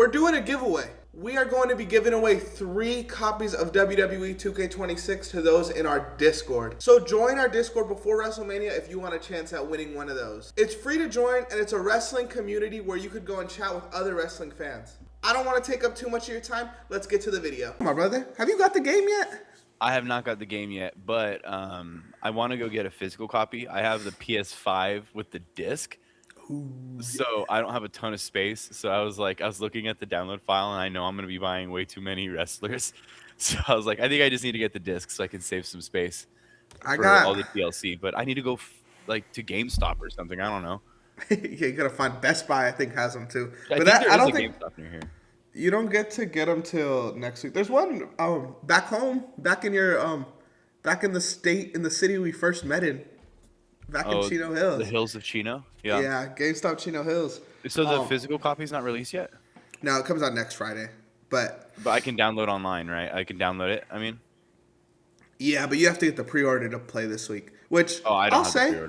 we're doing a giveaway. We are going to be giving away 3 copies of WWE 2K26 to those in our Discord. So join our Discord before WrestleMania if you want a chance at winning one of those. It's free to join, and it's a wrestling community where you could go and chat with other wrestling fans. I don't want to take up too much of your time. Let's get to the video. My brother, have you got the game yet? I have not got the game yet, but I want to go get a physical copy. I have the PS5 with the disc. So I don't have a ton of space. So I was looking at the download file, and I know I'm going to be buying way too many wrestlers. So I was like, I think I just need to get the disc so I can save some space for all the DLC. But I need to go to GameStop or something. I don't know. Yeah, you gotta find Best Buy. I think has them too. I think there is a GameStop near here. You don't get to get them till next week. There's one back home, back in the state, in the city we first met in. Back in Chino Hills. The hills of Chino? Yeah. Yeah, GameStop Chino Hills. So the physical copy's not released yet? No, it comes out next Friday. But I can download online, right? I can download it, I mean? Yeah, but you have to get the pre-order to play this week. Which I'll say,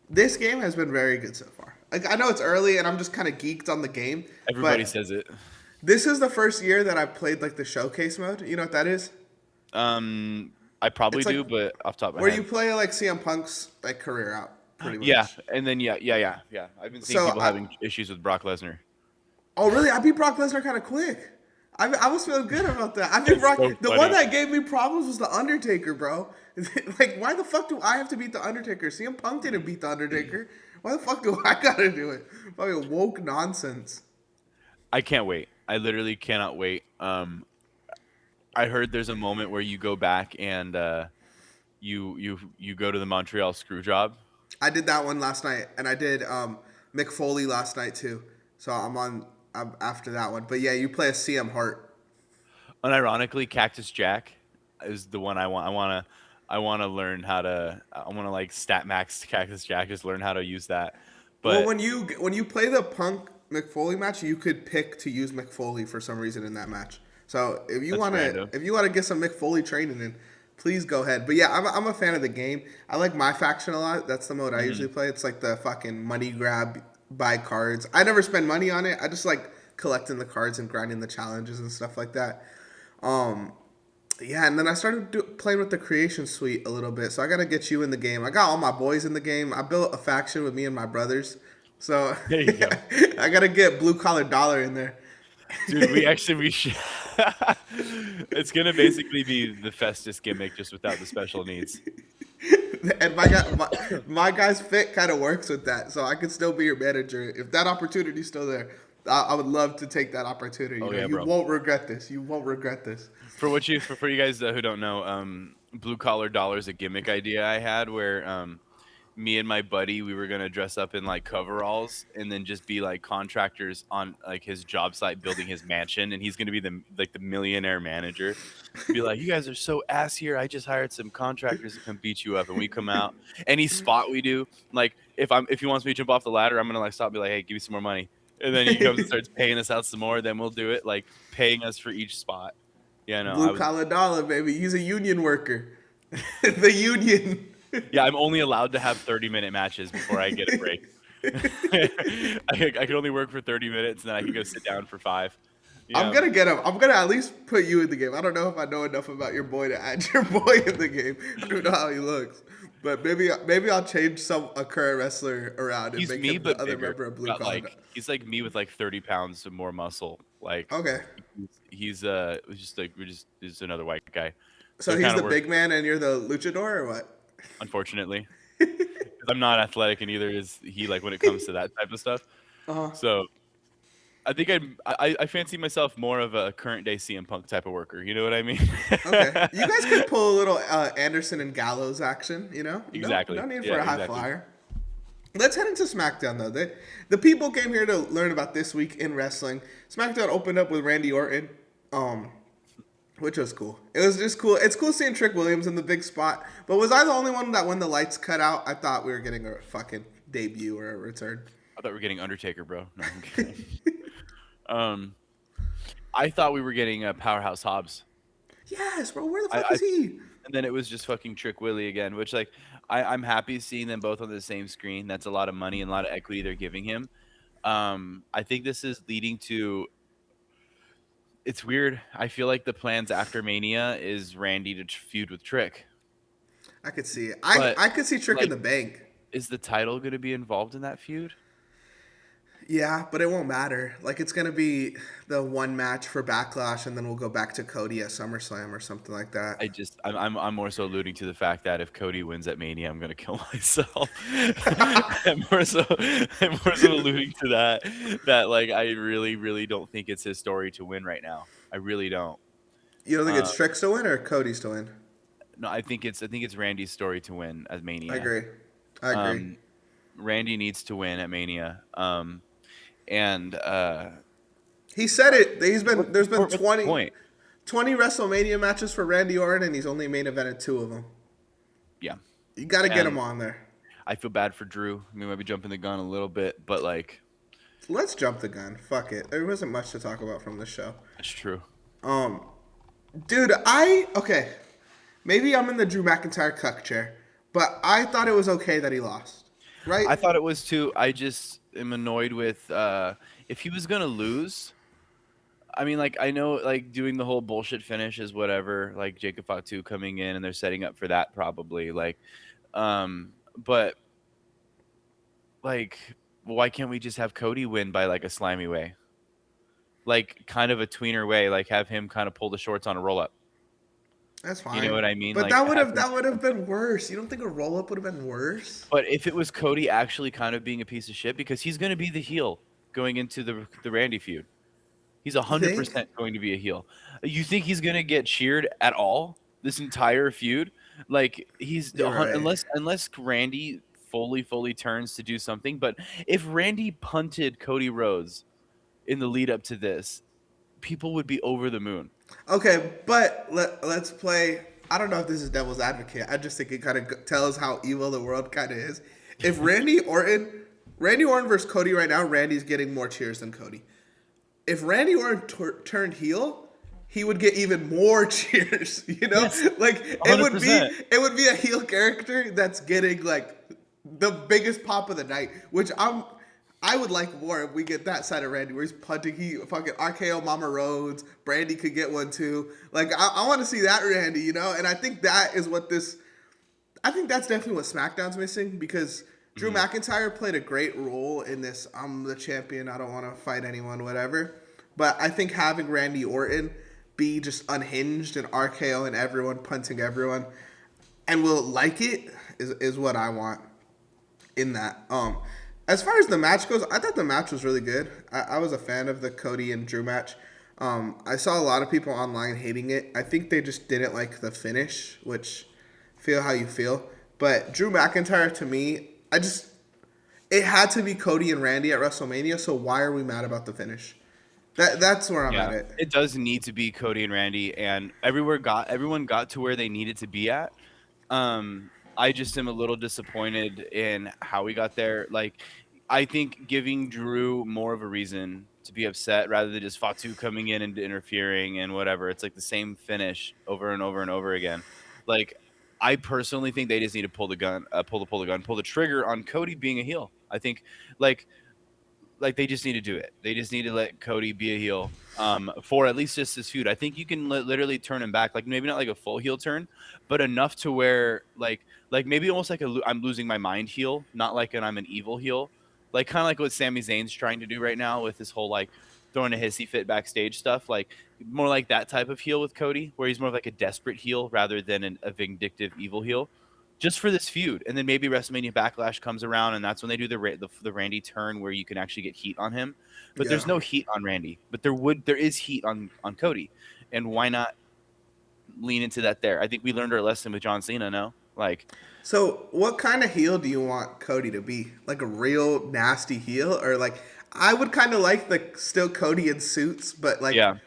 this game has been very good so far. Like, I know it's early and I'm just kind of geeked on the game. Everybody says it. This is the first year that I've played like the showcase mode. You know what that is? I probably do, but off the top of my head. Where you play like CM Punk's like career out, pretty much. Yeah, and then yeah. I've been seeing people having issues with Brock Lesnar. Oh really? I beat Brock Lesnar kind of quick. I was feeling good about that. I beat Brock. So the one that gave me problems was the Undertaker, bro. Like, why the fuck do I have to beat the Undertaker? CM Punk didn't beat the Undertaker. Why the fuck do I gotta do it? Fucking woke nonsense. I can't wait. I literally cannot wait. I heard there's a moment where you go back and you go to the Montreal screw job. I did that one last night, and I did Mick Foley last night too. So I'm after that one. But yeah, you play a CM Hart. Unironically, Cactus Jack is the one I want. I want to learn how to. I want to like stat max Cactus Jack. Just learn how to use that. But well, when you play the Punk Mick Foley match, you could pick to use Mick Foley for some reason in that match. So if you want to get some Mick Foley training in, please go ahead. But yeah, I'm a fan of the game. I like my faction a lot. That's the mode I usually play. It's like the fucking money grab, buy cards. I never spend money on it. I just like collecting the cards and grinding the challenges and stuff like that. Yeah, and then I started playing with the creation suite a little bit. So I got to get you in the game. I got all my boys in the game. I built a faction with me and my brothers. So there you go. I got to get Blue Collar Dollar in there. Dude, we should. It's gonna basically be the Festus gimmick, just without the special needs. And my guy's fit kind of works with that, so I could still be your manager if that opportunity's still there. I would love to take that opportunity. You won't regret this. You won't regret this. For you guys who don't know, Blue Collar Dollar is a gimmick idea I had where me and my buddy, we were gonna dress up in like coveralls and then just be like contractors on like his job site building his mansion, and he's gonna be the millionaire manager. Be like, you guys are so ass here. I just hired some contractors to come beat you up, and we come out any spot we do. Like if he wants me to jump off the ladder, I'm gonna like stop, and be like, hey, give me some more money, and then he comes and starts paying us out some more. Then we'll do it, like paying us for each spot. Yeah, no, Blue Collar Dollar, baby. He's a union worker. The union. Yeah, I'm only allowed to have 30-minute matches before I get a break. I can only work for 30 minutes, and then I can go sit down for 5. Yeah. I'm going to get him. I'm going to at least put you in the game. I don't know if I know enough about your boy to add your boy in the game. I don't know how he looks. But maybe I'll change a current wrestler around and make him the other member of Blue Collar. He's like me with like 30 pounds of more muscle. Like, okay. He's just another white guy. So he's the big man and you're the luchador, or what? Unfortunately, I'm not athletic, and neither is he. Like when it comes to that type of stuff, so I think I fancy myself more of a current day CM Punk type of worker. You know what I mean? Okay, you guys could pull a little Anderson and Gallows action. You know, exactly. No need for a high flyer. Let's head into SmackDown though. The people came here to learn about this week in wrestling. SmackDown opened up with Randy Orton. Which was cool. It was just cool. It's cool seeing Trick Williams in the big spot. But was I the only one that when the lights cut out, I thought we were getting a fucking debut or a return? I thought we were getting Undertaker, bro. No, I'm kidding. I thought we were getting Powerhouse Hobbs. Yes, bro. Where the fuck is he? And then it was just fucking Trick Willie again, which like I'm happy seeing them both on the same screen. That's a lot of money and a lot of equity they're giving him. I think this is leading to It's weird. I feel like the plans after Mania is Randy to feud with Trick. I could see it. But I could see Trick in like, the bank. is the title going to be involved in that feud? Yeah, but it won't matter. Like it's gonna be the one match for Backlash, and then we'll go back to Cody at SummerSlam or something like that. I'm more so alluding to the fact that if Cody wins at Mania, I'm gonna kill myself. I'm more so alluding to that like I really don't think it's his story to win right now. I really don't. You don't think Uh, it's Trick's to win or Cody's to win? no, I think it's Randy's story to win at I Mania. agree. I agree. Um, Randy needs to win at Mania. And He said it. There's been what's the 20, point? 20 WrestleMania matches for Randy Orton, and he's only main evented 2 of them. Yeah, You got to get him and on there. I feel bad for Drew. I mean, I might be jumping the gun a little bit, but like, Let's jump the gun. Fuck it. There wasn't much to talk about from this show. that's true. Um, dude, okay. Maybe I'm in the Drew McIntyre cuck chair, but I thought it was okay that he lost. Right? I thought it was too. I just am annoyed with if he was gonna lose. I mean, like I know, like doing the whole bullshit finish is whatever. Like Jacob Fatu coming in and they're setting up for that probably. But like, why can't we just have Cody win by like a slimy way? Like kind of a tweener way, like have him kind of pull the shorts on a roll up. That's You know fine. what I mean? But Like have him. that would have been worse. You don't think a roll up would have been worse? But if it was Cody actually kind of being a piece of shit, because he's going to be the heel going into the Randy feud, he's You think? 100% going to be a heel. You think he's going to get cheered at all this entire feud? Like You're right. unless Randy fully turns to do something. But if Randy punted Cody Rhodes in the lead up to this, people would be over the moon. Okay, but let's play. I don't know if this is devil's advocate. I just think it kind of tells how evil the world kind of is. If Randy Orton versus Cody right now, Randy's getting more cheers than Cody. If Randy Orton turned heel, he would get even more cheers. You know, Yes, like 100%. it would be a heel character that's getting like the biggest pop of the night, which I would like more if we get that side of Randy where he's punting. He fucking RKO Mama Rhodes. Brandy could get one too. Like I want to see that Randy, you know. And I think that is what this. I think that's definitely what SmackDown's missing because Drew Mhm. McIntyre played a great role in this. I'm the champion. I don't want to fight anyone, whatever. But I think having Randy Orton be just unhinged and RKO and everyone punting everyone, and will like it is what I want in that. As far as the match goes, I thought the match was really good. I was a fan of the Cody and Drew match. I saw a lot of people online hating it. I think they just didn't like the finish, which feel how you feel. But Drew McIntyre, to me, it had to be Cody and Randy at WrestleMania. So why are we mad about the finish? That's where I'm at Yeah, it. it does need to be Cody and Randy, and everyone got to where they needed to be at. I just am a little disappointed in how we got there. Like, I think giving Drew more of a reason to be upset rather than just Fatu coming in and interfering and whatever. It's like the same finish over and over and over again. Like, I personally think they just need to pull the trigger on Cody being a heel. I think, like they just need to do it. They just need to let Cody be a heel for at least just this feud. I think you can literally turn him back, like maybe not like a full heel turn, but enough to where like maybe almost like I'm losing my mind heel, not like an I'm an evil heel, like kind of like what Sami Zayn's trying to do right now with his whole like throwing a hissy fit backstage stuff, like more like that type of heel with Cody, where he's more of like a desperate heel rather than a vindictive evil heel just for this feud. And then maybe WrestleMania Backlash comes around, and that's when they do the Randy turn where you can actually get heat on him. But Yeah. there's no heat on Randy. But there is heat on Cody, and why not lean into that there? I think we learned our lesson with John Cena. No, like So, what kind of heel do you want Cody to be? Like a real nasty heel, or like I would kind of like the still Cody in suits, but like yeah,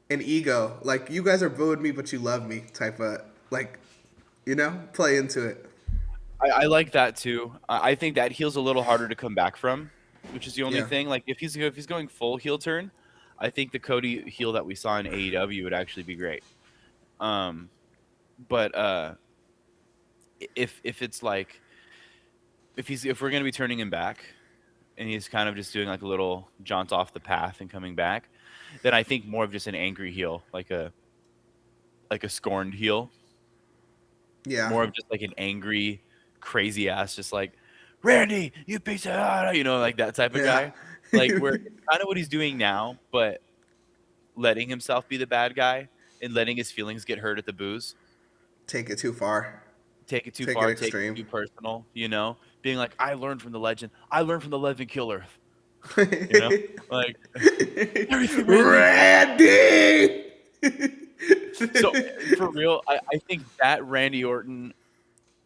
an ego, like you guys are booing me, but you love me, type of like, play into it. I like that too. I think that heel's a little harder to come back from, which is the only Yeah, thing. Like if he's going full heel turn, I think the Cody heel that we saw in AEW would actually be great. Um, but if it's like if we're gonna be turning him back and he's kind of just doing like a little jaunt off the path and coming back, than I think more of just an angry heel, like a scorned heel. Yeah. More of just like an angry, crazy ass, just like, Randy, you piece of, like that type of Yeah. guy. Like where it's kind of what he's doing now, but letting himself be the bad guy and letting his feelings get hurt at the booze. Take it too far. Take it too Take it far, take it extreme. too personal, being like, I learned from the legend. I learned from the legend killer. Like everything Randy. So for real, I think that Randy Orton,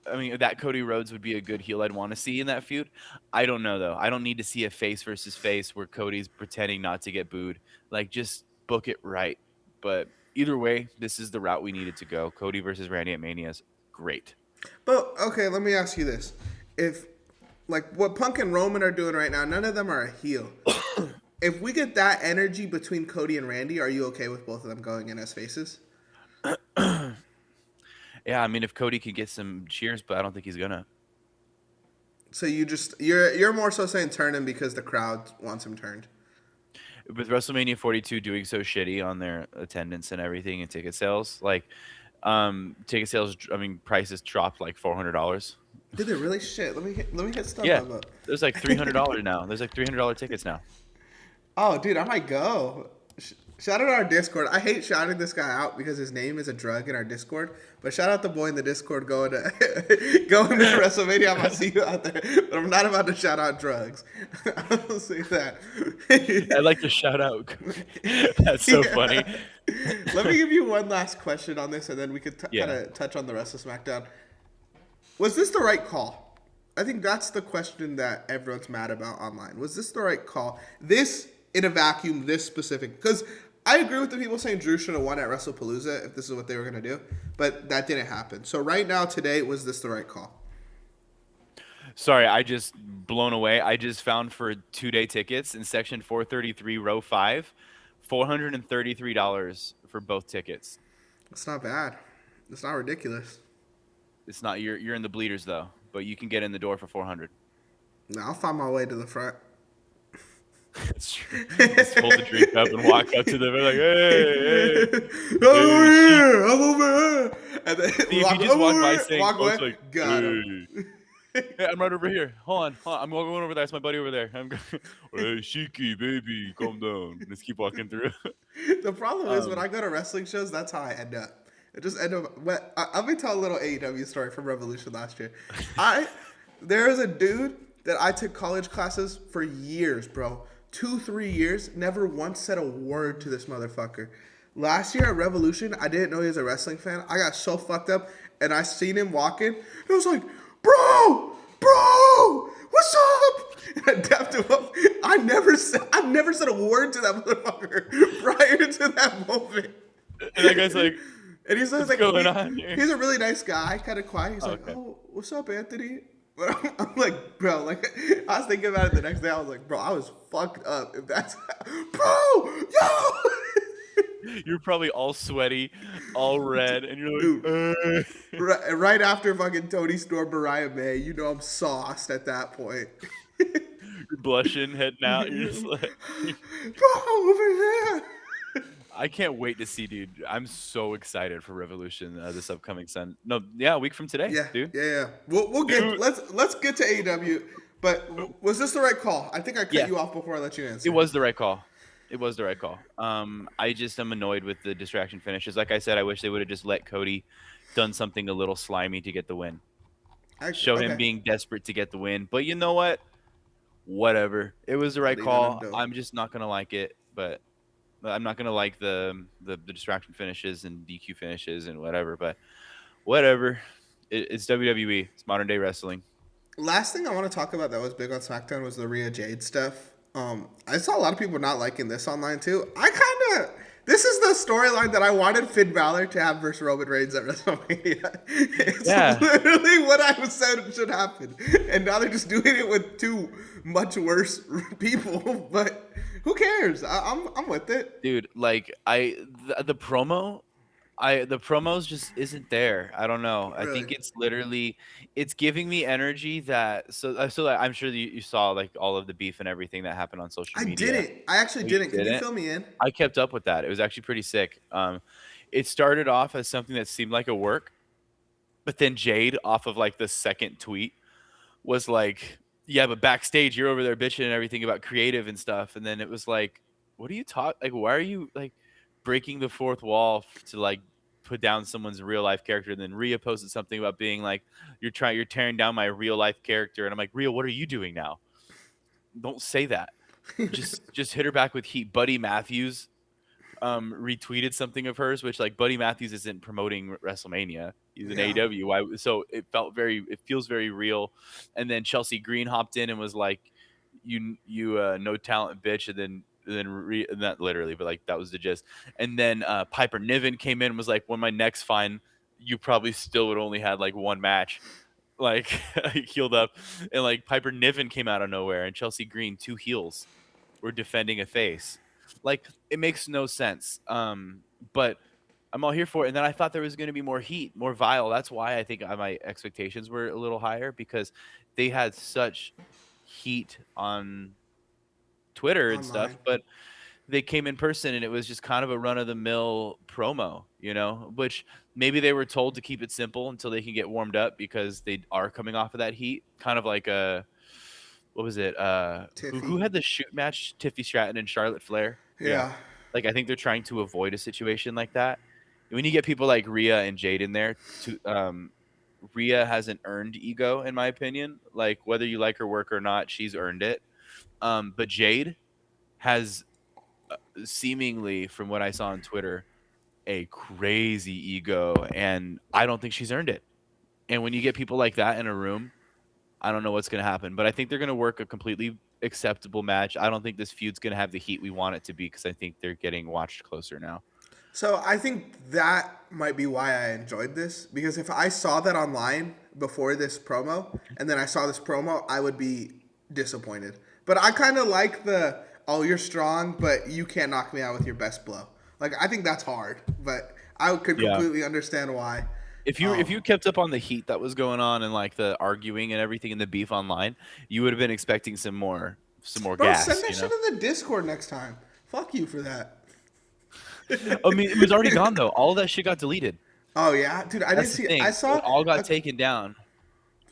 that Cody Rhodes would be a good heel I'd want to see in that feud. I don't know though. I don't need to see a face versus face where Cody's pretending not to get booed. Like just book it right. But either way, this is the route we needed to go. Cody versus Randy at Mania is great. But okay, let me ask you this: if like what Punk and Roman are doing right now, none of them are a heel. If we get that energy between Cody and Randy, are you okay with both of them going in as faces? Yeah, if Cody could get some cheers, but I don't think he's gonna. So you're more so saying turn him because the crowd wants him turned. With WrestleMania 42 doing so shitty on their attendance and everything and ticket sales, prices dropped like $400. Did they really? Shit. Let me hit stuff Yeah, up. there's like $300 now. There's like $300 tickets now. Oh, dude, I might go. Shout out our Discord. I hate shouting this guy out because his name is a drug in our Discord. But shout out the boy in the Discord going to WrestleMania. I'm gonna see you out there. But I'm not about to shout out drugs. I'll say that. I'd like to shout out. That's so funny. Let me give you one last question on this, and then we could kind of touch on the rest of SmackDown. Was this the right call? I think that's the question that everyone's mad about online. Was this the right call? This in a vacuum, this specific, because I agree with the people saying Drew should have won at WrestlePalooza if this is what they were going to do, but that didn't happen. So right now, today, was this the right call? Sorry, I just blown away. I just found for 2-day tickets in section 433, row 5, $433 for both tickets. It's not bad. It's not ridiculous. It's not. You're in the bleeders though, but you can get in the door for $400. No, I'll find my way to the front. That's true. Just hold the drink up and walk up to them and like, hey. I'm over here. I'm over here. And then if you just walk by saying, walk away, like, got him. Hey, I'm right over here. Hold on. I'm going over there. It's my buddy over there. I'm going, hey, Shiki, baby, calm down. Just keep walking through. The problem is when I go to wrestling shows, that's how I end up. It just end up. Let me tell a little AEW story from Revolution last year. There is a dude that I took college classes for years, bro. 2-3 years, never once said a word to this motherfucker. Last year at Revolution, I didn't know he was a wrestling fan. I got so fucked up, and I seen him walking, and I was like, bro, what's up? And I dapped him up. I never said a word to that motherfucker prior to that moment. And that guy's like, and he's like, going on here? He's a really nice guy, kind of quiet. He's like, oh, what's up, Anthony? But I'm like, bro, I was thinking about it the next day. I was like, bro, I was fucked up. If that's, bro, yo. You're probably all sweaty, all red, and you're like, right after fucking Tony Storm, Mariah May, I'm sauced at that point. You're blushing, heading out. You're just like, bro, over here. I can't wait to see, dude. I'm so excited for Revolution this upcoming a week from today, dude. Yeah. We'll get let's get to AEW. But was this the right call? I think I cut you off before I let you answer. It was the right call. I just am annoyed with the distraction finishes. Like I said, I wish they would have just let Cody done something a little slimy to get the win. Show him being desperate to get the win. But you know what? Whatever. It was the right call. I'm just not gonna like it, but. I'm not gonna like the distraction finishes and DQ finishes and whatever, but whatever. It's WWE. It's modern day wrestling. Last thing I want to talk about that was big on SmackDown was the Rhea Jade stuff. I saw a lot of people not liking this online too. This is the storyline that I wanted Finn Balor to have versus Roman Reigns at WrestleMania. It's literally what I said should happen, and now they're just doing it with two much worse people. But who cares? I'm with it, dude. Like the promo, the promos just isn't there. I don't know. I Really? think it's literally it's giving me energy that I'm sure you saw like all of the beef and everything that happened on social I media. didn't. I actually Oh, you didn't. Can you didn't? fill me in? I kept up with that. It was actually pretty sick. It started off as something that seemed like a work, but then Jade off of like the second tweet was like, "Yeah, but backstage you're over there bitching and everything about creative and stuff." And then it was like, "What are you talking? Like, why are you like breaking the fourth wall to like put down someone's real life character?" And then Rhea posted something about being like, you're tearing down my real life character." And I'm like, "Rhea, what are you doing now? Don't say that. Just hit her back with heat." Buddy Matthews retweeted something of hers, which like Buddy Matthews isn't promoting WrestleMania. He's in Yeah. AEW. Why? So it feels very real. And then Chelsea Green hopped in and was like, "You no talent bitch," and then not literally, but like that was the gist. And then Piper Niven came in and was like, "When my neck's fine, you probably still would only had like one match." Like healed up, and like Piper Niven came out of nowhere, and Chelsea Green, two heels, were defending a face. Like it makes no sense. But I'm all here for it. And then I thought there was going to be more heat, more vile. That's why I think my expectations were a little higher because they had such heat on Twitter and stuff. Online. But they came in person and it was just kind of a run of the mill promo, which maybe they were told to keep it simple until they can get warmed up because they are coming off of that heat. Kind of like what was it? Who Tiffy. had the shoot match? Tiffy Stratton and Charlotte Flair. Yeah. Yeah. Like I think they're trying to avoid a situation like that. When you get people like Rhea and Jade in there, Rhea hasn't earned ego, in my opinion. Like whether you like her work or not, she's earned it. But Jade has seemingly, from what I saw on Twitter, a crazy ego, and I don't think she's earned it. And when you get people like that in a room, I don't know what's going to happen, but I think they're going to work a completely acceptable match. I don't think this feud's going to have the heat we want it to be because I think they're getting watched closer now. So I think that might be why I enjoyed this, because if I saw that online before this promo and then I saw this promo, I would be disappointed. But I kind of like oh, you're strong, but you can't knock me out with your best blow. Like I think that's hard, but I could completely understand why. If you kept up on the heat that was going on and like the arguing and everything and the beef online, you would have been expecting some more Bro, gas. send that shit in the Discord next time. Fuck you for that. I mean, it was already gone though. All of that shit got deleted. Oh yeah, dude, I didn't see it. I saw it all got taken down.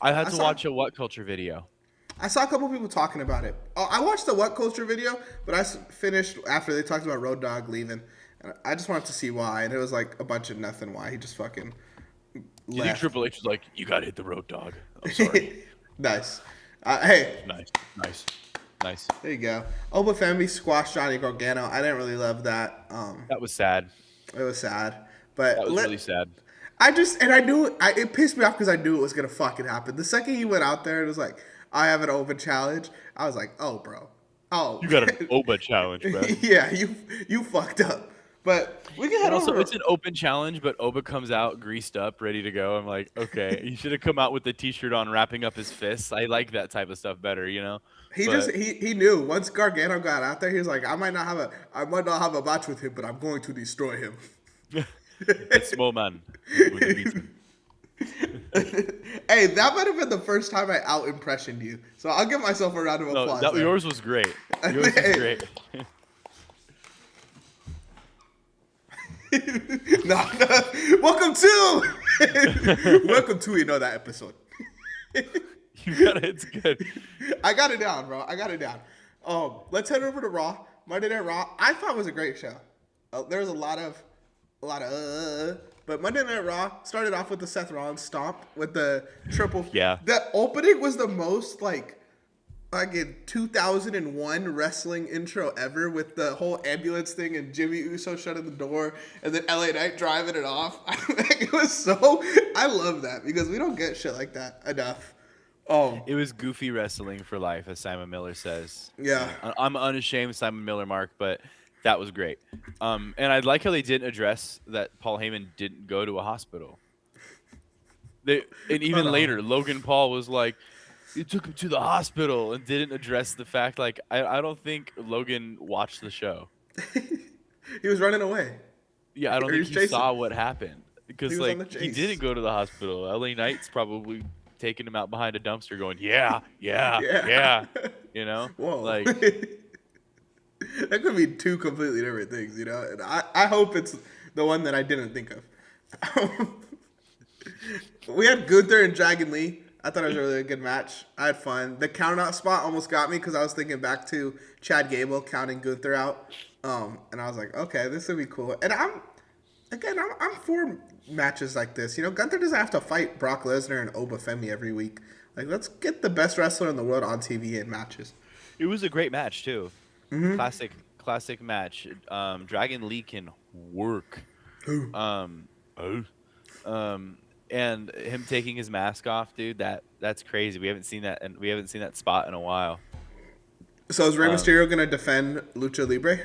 I had to watch a What Culture video. I saw a couple people talking about it. Oh, I watched the What Culture video, but I finished after they talked about Road Dogg leaving. And I just wanted to see why, and it was like a bunch of nothing why. He just fucking left. You think Triple H was like, "You gotta hit the Road Dogg"? I'm sorry. Nice. Hey. Nice. There you go. Oba Femi squashed Johnny Gargano. I didn't really love that. That was sad. It was sad, but that was really sad. I knew it pissed me off because I knew it was gonna fucking happen. The second he went out there and was like, "I have an open challenge," I was like, "Oh, bro, oh, you got an Oba challenge, bro." Yeah, you fucked up. But we can head over. It's an open challenge, but Oba comes out greased up, ready to go. I'm like, okay, he should have come out with the T-shirt on, wrapping up his fists. I like that type of stuff better, He knew once Gargano got out there, he was like, I might not have a match with him, but I'm going to destroy him. That small man. Hey, that might have been the first time I out-impressioned you. So I'll give myself a round of applause. No, yours was great. Yours was great. No. Welcome to another episode. You got it. It's good. I got it down, bro. I got it down. Let's head over to Raw. Monday Night Raw. I thought it was a great show. There was a lot of, but Monday Night Raw started off with the Seth Rollins stomp with the triple. Yeah. The opening was the most like in 2001 wrestling intro ever, with the whole ambulance thing and Jimmy Uso shutting the door and then LA Knight driving it off. It was so. I love that because we don't get shit like that enough. It was goofy wrestling for life, as Simon Miller says. Yeah. I'm unashamed Simon Miller mark, but that was great. And I like how they didn't address that Paul Heyman didn't go to a hospital. Later, Logan Paul was like, "You took him to the hospital," and didn't address the fact. Like, I don't think Logan watched the show. He was running away. Yeah, I don't Or think he's he chasing. saw what happened He because was on like the he didn't chase. go to the hospital. LA Knight's probably taking him out behind a dumpster, going, "Yeah, yeah, Yeah. yeah," you know, Whoa. like That could be two completely different things, you know? And I hope it's the one that I didn't think of. We had Gunther and Dragon Lee. I thought it was a really good match. I had fun. The count out spot almost got me because I was thinking back to Chad Gable counting Gunther out. And I was like, okay, this would be cool. And I'm for matches like this. You know, Gunther doesn't have to fight Brock Lesnar and Obafemi every week. Like, let's get the best wrestler in the world on TV in matches. it was a great match too. Classic match. Dragon Lee can work. Who? Um, oh, um, and him taking his mask off, dude. That's crazy. We haven't seen that, and we haven't seen that spot in a while. So is Rey Um, Mysterio gonna defend Lucha Libre?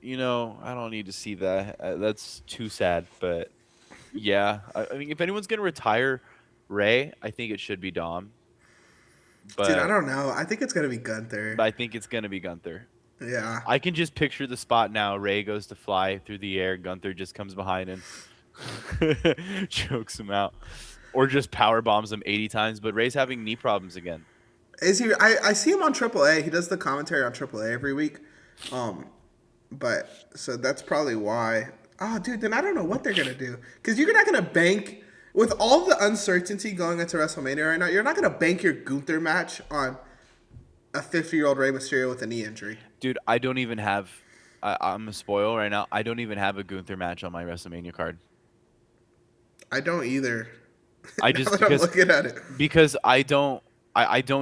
I don't need to see that. That's too sad. But yeah, I mean, if anyone's gonna retire Ray, I think it should be Dom. Dude, I But don't know. I think it's gonna be Gunther. but I think it's gonna be Gunther. Yeah. I can just picture the spot now. Ray goes to fly through the air. Gunther just comes behind and chokes him out, or just power bombs him 80 times. But Ray's having knee problems again. Is he? I see him on AAA. He does the commentary on AAA every week. Um, but so that's probably why. Oh, dude, then I don't know what they're gonna do because you're not gonna bank with all the uncertainty going into WrestleMania right now. You're not gonna bank your Gunther match on a 50-year-old Rey Mysterio with a knee injury. Dude, I don't even have. I'm a spoil right now. I don't even have a Gunther match on my WrestleMania card. I don't either. I Now just that I'm looking at it. because I don't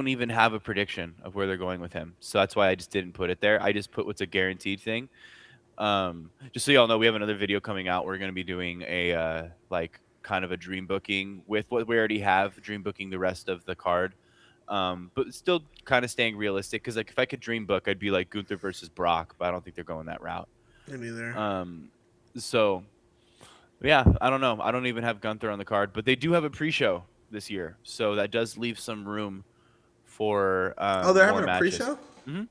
even have a prediction of where they're going with him. So that's why I just didn't put it there. I just put what's a guaranteed thing. Just so y'all know, we have another video coming out. We're going to be doing a like kind of a dream booking with what we already have, dream booking the rest of the card. But still kind of staying realistic because like if I could dream book, I'd be like Gunther versus Brock, but I don't think they're going that route. Me neither. Um, so yeah, I don't know. I don't even have Gunther on the card, but they do have a pre-show this year, so that does leave some room for Oh, they're more having a matches. pre-show. hmm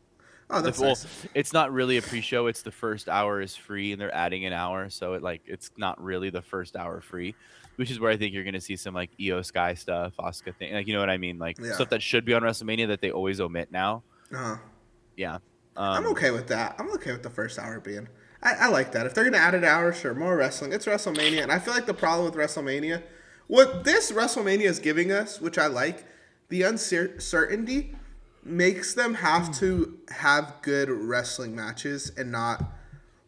Oh, The that's well, nice. it's not really a pre-show. It's the first hour is free, and they're adding an hour, so it's not really the first hour free, which is where I think you're gonna see some like Io Sky stuff, Asuka thing, like you know what I mean, like Yeah. stuff that should be on WrestleMania that they always omit now. Uh-huh. Yeah. I'm okay with that. I'm okay with the first hour being. I like that. If they're gonna add an hour, sure, more wrestling. It's WrestleMania, and I feel like the problem with WrestleMania, what this WrestleMania is giving us, which I like, the uncertainty makes them have to have good wrestling matches and not.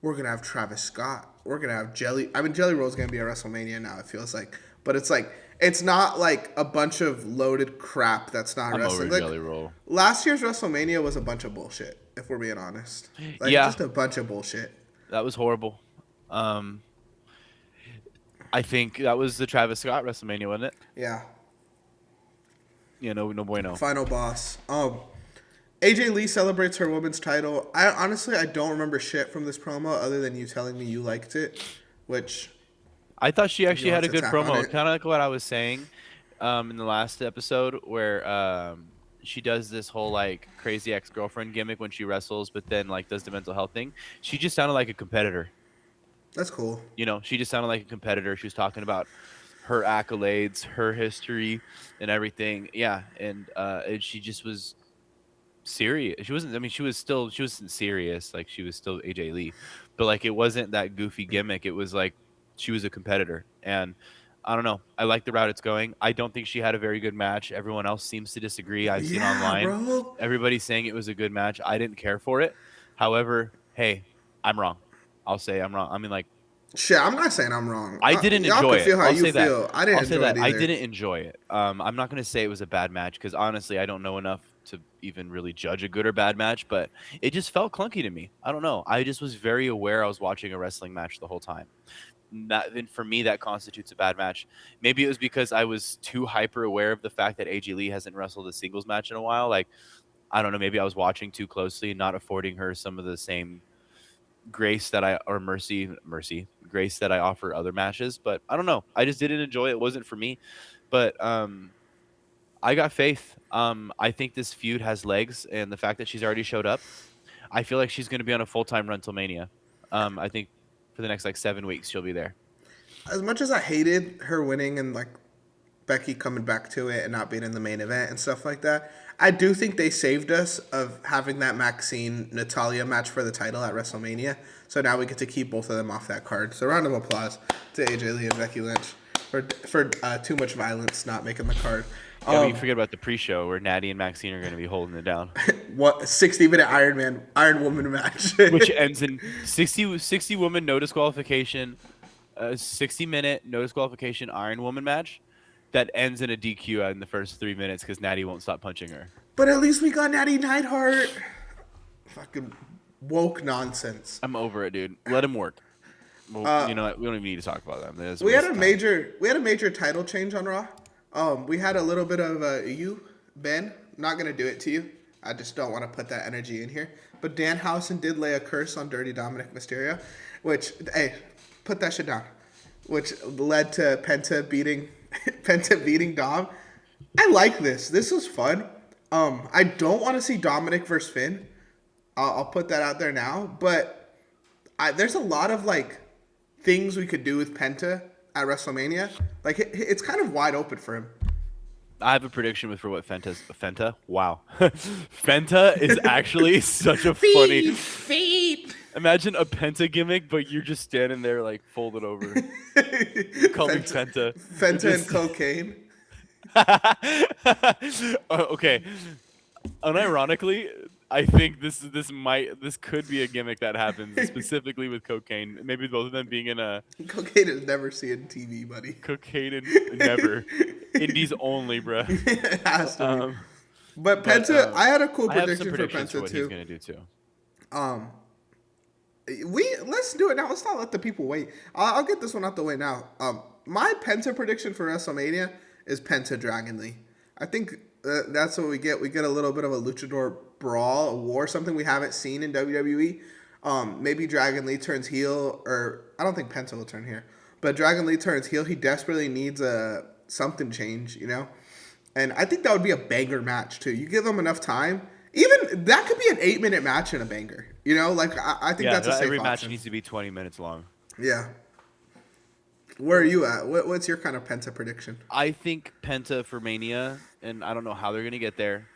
We're gonna have Travis Scott. We're gonna have Jelly. I mean, Jelly Roll's gonna be at WrestleMania now. It feels like, but it's like it's not like a bunch of loaded crap that's not I'm over wrestling. Like Jelly Roll. last year's WrestleMania was a bunch of bullshit. If we're being honest, like Yeah, just a bunch of bullshit. that was horrible. Um, I think that was the Travis Scott WrestleMania, wasn't it? Yeah. Yeah, no bueno. Final boss. AJ Lee celebrates her women's title. I don't remember shit from this promo other than you telling me you liked it, which I thought she if you actually want had a to good tap on promo, it. kind of like what I was saying in the last episode, where she does this whole like crazy ex-girlfriend gimmick when she wrestles, but then like does the mental health thing. She just sounded like a competitor. That's cool. She just sounded like a competitor. She was talking about her accolades, her history, and everything. Yeah, and she just was serious. She wasn't. I mean, she wasn't serious. Like she was still AJ Lee, but like it wasn't that goofy gimmick. It was like she was a competitor, and I don't know. I like the route it's going. I don't think she had a very good match. Everyone else seems to disagree. I've seen Yeah, online bro. everybody saying it was a good match. I didn't care for it. However, hey, I'm wrong. I'll say I'm wrong. I mean, like Shit, I'm not saying I'm wrong. I didn't Y'all enjoy can it. feel how I'll you say that. feel. I didn't I'll say enjoy that. it I either. didn't enjoy it. I'm not going to say it was a bad match because honestly, I don't know enough to even really judge a good or bad match, but it just felt clunky to me. I don't know. I just was very aware I was watching a wrestling match the whole time. Then for me, that constitutes a bad match. Maybe it was because I was too hyper aware of the fact that AJ Lee hasn't wrestled a singles match in a while. Like, I don't know. Maybe I was watching too closely and not affording her some of the same grace that I or mercy grace that I offer other matches. But I don't know. I just didn't enjoy it. It wasn't for me. But I got faith. I think this feud has legs, and the fact that she's already showed up, I feel like she's going to be on a full-time run till Mania. I think for the next like 7 weeks she'll be there. As much as I hated her winning and like Becky coming back to it and not being in the main event and stuff like that, I do think they saved us of having that Maxine Natalya match for the title at WrestleMania. So now we get to keep both of them off that card. So round of applause to AJ Lee and Becky Lynch for Too Much Violence not making the card. Yeah, you forget about the pre-show where Natty and Maxine are going to be holding it down. What 60-minute Iron Woman match, which ends in 60 woman no disqualification, 60-minute no disqualification Iron Woman match that ends in a DQ in the first 3 minutes because Natty won't stop punching her. But at least we got Natty Neidhart. Fucking woke nonsense. I'm over it, dude. Let him work. Well, you know what? We don't even need to talk about them. We had a major title change on Raw. We had a little bit of Ben. Not gonna do it to you. I just don't want to put that energy in here. But Danhausen did lay a curse on Dirty Dominic Mysterio, which put that shit down. Which led to Penta beating Dom. I like this. This was fun. I don't want to see Dominic versus Finn. I'll put that out there now. But there's a lot of like things we could do with Penta at WrestleMania. Like it's kind of wide open for him. I have a prediction for what Fenta. Wow, Fenta is actually such a funny. Feet. Imagine a Penta gimmick, but you're just standing there like folded over. Call me Fenta. Fenta and cocaine. Okay. Unironically, I think this could be a gimmick that happens specifically with cocaine. Maybe both of them being in a. Cocaine is never seen TV, buddy. Cocaine and never. Indies only, bro. It has to be. But Penta, I had a cool prediction for Penta for what too. He's gonna do too. Let's do it now. Let's not let the people wait. I'll get this one out the way now. My Penta prediction for WrestleMania is Penta Dragon Lee. I think that's what we get. We get a little bit of a luchador brawl, a war, something we haven't seen in WWE. Maybe Dragon Lee turns heel, or I don't think Penta will turn here, but Dragon Lee turns heel. He desperately needs something change, you know? And I think that would be a banger match too. You give them enough time. Even that could be an 8-minute match and a banger. You know, like I think that's a safe every option. match needs to be 20 minutes long. Yeah. Where are you at? What's your kind of Penta prediction? I think Penta for Mania, and I don't know how they're gonna get there,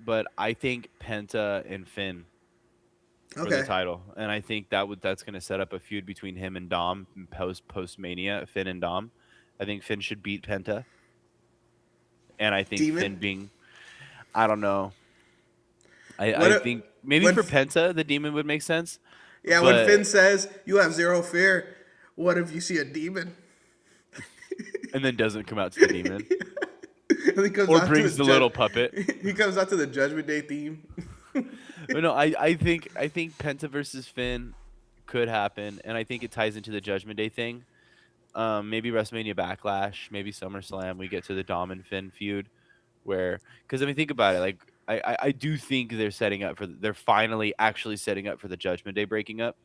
but I think Penta and Finn for the title, and I think that's gonna set up a feud between him and Dom post Mania. Finn and Dom. I think Finn should beat Penta, and I think Finn being, I don't know. I think maybe for Penta the demon would make sense. Yeah, when Finn says you have zero fear, what if you see a demon? And then doesn't come out to the demon. Or brings the little puppet. He comes out to the Judgment Day theme. No, I think Penta versus Finn could happen, and I think it ties into the Judgment Day thing. Maybe WrestleMania Backlash, maybe SummerSlam, we get to the Dom and Finn feud, because I mean, think about it, like I do think they're finally actually setting up for the Judgment Day breaking up,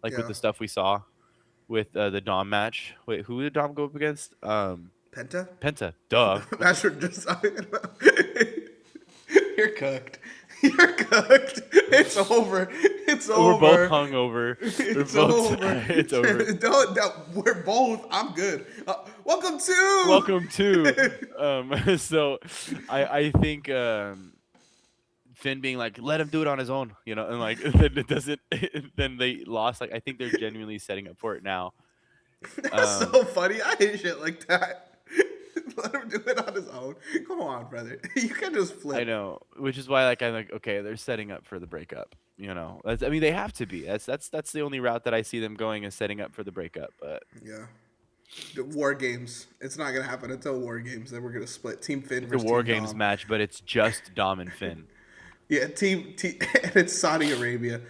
with the stuff we saw with the Dom match. Wait, who did Dom go up against? Penta. Duh. That's what we're just talking about. You're cooked. It's over. We're both hungover. It's over. It's over. We're both. I'm good. Welcome to. So I think Finn being like, let him do it on his own, you know, and like then it doesn't. Then they lost. Like I think they're genuinely setting up for it now. That's so funny. I hate shit like that. Let him do it on his own. Come on, brother. You can't just flip. I know, which is why I'm like, okay, they're setting up for the breakup. You know, I mean, they have to be. That's the only route that I see them going is setting up for the breakup. But yeah, the War Games. It's not gonna happen until War Games. Then we're gonna split Team Finn versus the War Team Games Dom. Match, but it's just Dom and Finn. Yeah, team, and it's Saudi Arabia.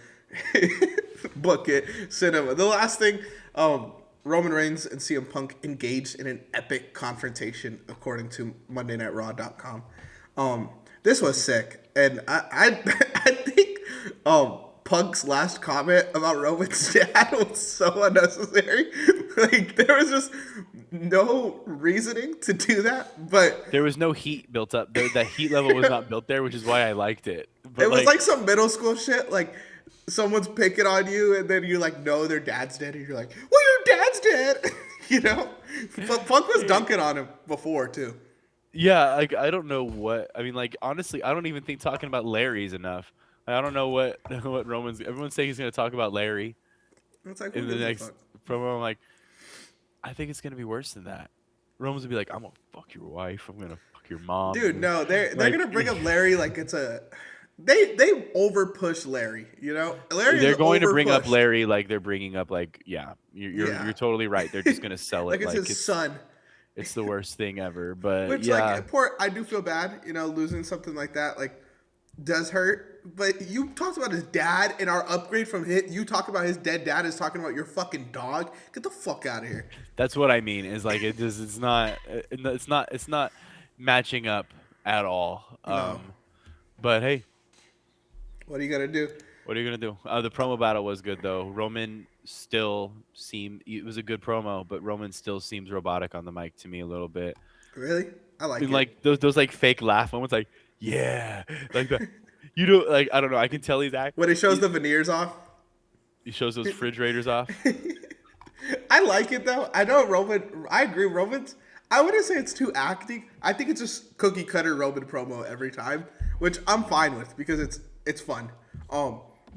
Book it, cinema. The last thing, Roman Reigns and CM Punk engaged in an epic confrontation, according to MondayNightRaw.com. This was sick, and I think Punk's last comment about Roman's dad was so unnecessary. Like there was just no reasoning to do that, but there was no heat built up. The heat level was not built there, which is why I liked it. But it was like some middle school shit. Like someone's picking on you, and then you like know their dad's dead, and you're like, "Well, your dad's dead," you know. But Punk was dunking on him before too. Yeah, like I don't know what I mean. Like honestly, I don't even think talking about Larry's enough. I don't know what Roman's. Everyone's saying he's gonna talk about Larry It's like, who in the gives a next fuck? promo. I'm like, I think it's gonna be worse than that. Roman's gonna be like, I'm gonna fuck your wife. I'm gonna fuck your mom. Dude, no, they're Like, gonna bring up Larry like it's a. They over push Larry, you know. Larry they're is going to bring up over-pushed. Larry like they're bringing up like you're totally right. They're just gonna sell it like it's his son. It's the worst thing ever. But Which like I do feel bad, you know, losing something like that like does hurt. But you talked about his dad and our upgrade from hit. You talk about his dead dad is talking about your fucking dog. Get the fuck out of here. That's what I mean. Is like it's not matching up at all. No. But hey, What are you gonna do? what are you gonna do? The promo battle was good though. Roman still seemed it was a good promo, but Roman still seems robotic on the mic to me a little bit. Really? I like And it. like those like fake laugh moments, like yeah, like the you know like I don't know. I can tell he's acting. When it shows the veneers off. He shows those refrigerators off. I like it though. I know Roman. I agree. Roman's. I wouldn't say it's too acting. I think it's just cookie cutter Roman promo every time, which I'm fine with because it's fun.